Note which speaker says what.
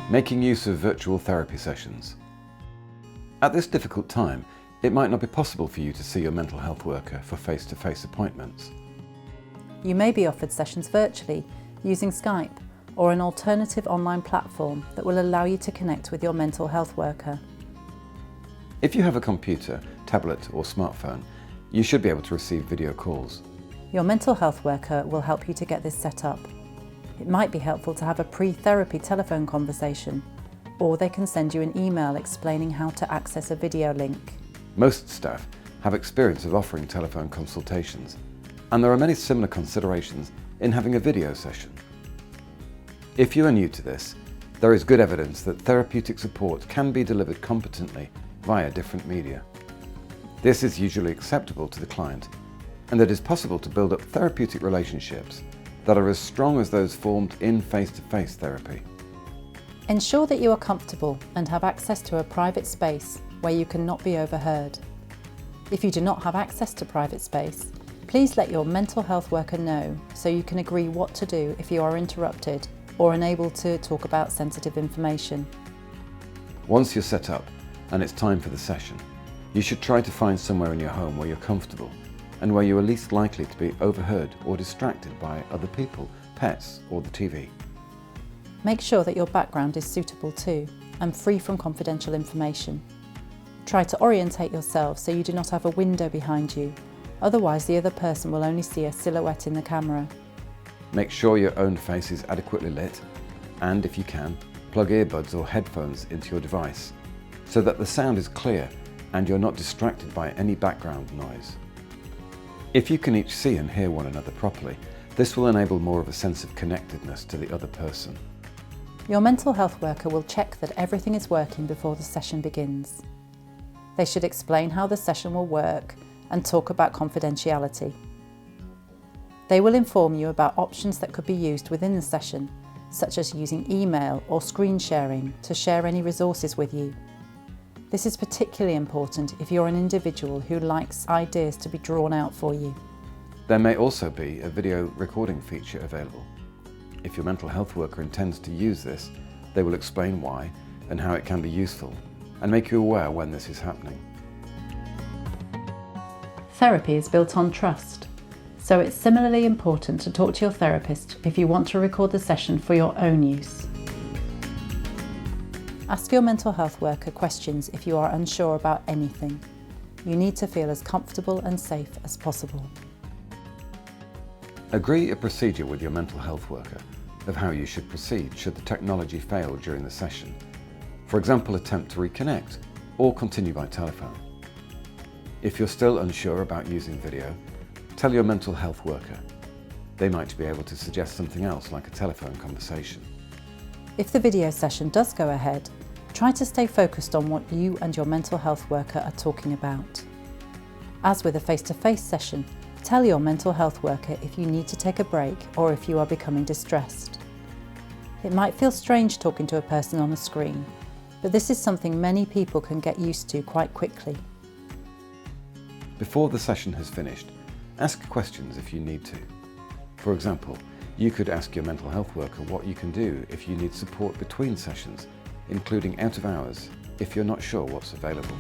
Speaker 1: making use of virtual therapy sessions. At this difficult time, it might not be possible for you to see your mental health worker for face-to-face appointments.
Speaker 2: You may be offered sessions virtually using Skype or an alternative online platform that will allow you to connect with your mental health worker.
Speaker 1: If you have a computer, tablet or smartphone, you should be able to receive video calls.
Speaker 2: Your mental health worker will help you to get this set up. It might be helpful to have a pre-therapy telephone conversation, or they can send you an email explaining how to access a video link.
Speaker 1: Most staff have experience of offering telephone consultations, and there are many similar considerations in having a video session. If you are new to this, there is good evidence that therapeutic support can be delivered competently via different media. This is usually acceptable to the client, and it is possible to build up therapeutic relationships that are as strong as those formed in face-to-face therapy.
Speaker 2: Ensure that you are comfortable and have access to a private space where you cannot be overheard. If you do not have access to private space, please let your mental health worker know so you can agree what to do if you are interrupted or unable to talk about sensitive information.
Speaker 1: Once you're set up and it's time for the session, you should try to find somewhere in your home where you're comfortable and where you are least likely to be overheard or distracted by other people, pets or the TV.
Speaker 2: Make sure that your background is suitable too and free from confidential information. Try to orientate yourself so you do not have a window behind you, otherwise the other person will only see a silhouette in the camera.
Speaker 1: Make sure your own face is adequately lit and, if you can, plug earbuds or headphones into your device so that the sound is clear and you're not distracted by any background noise. If you can each see and hear one another properly, this will enable more of a sense of connectedness to the other person.
Speaker 2: Your mental health worker will check that everything is working before the session begins. They should explain how the session will work and talk about confidentiality. They will inform you about options that could be used within the session, such as using email or screen sharing to share any resources with you. This is particularly important if you're an individual who likes ideas to be drawn out for you.
Speaker 1: There may also be a video recording feature available. If your mental health worker intends to use this, they will explain why and how it can be useful and make you aware when this is happening.
Speaker 2: Therapy is built on trust, so it's similarly important to talk to your therapist if you want to record the session for your own use. Ask your mental health worker questions if you are unsure about anything. You need to feel as comfortable and safe as possible.
Speaker 1: Agree a procedure with your mental health worker of how you should proceed should the technology fail during the session. For example, attempt to reconnect or continue by telephone. If you're still unsure about using video, tell your mental health worker. They might be able to suggest something else like a telephone conversation.
Speaker 2: If the video session does go ahead, try to stay focused on what you and your mental health worker are talking about. As with a face-to-face session, tell your mental health worker if you need to take a break or if you are becoming distressed. It might feel strange talking to a person on a screen, but this is something many people can get used to quite quickly.
Speaker 1: Before the session has finished, ask questions if you need to. For example, you could ask your mental health worker what you can do if you need support between sessions, including out of hours, if you're not sure what's available.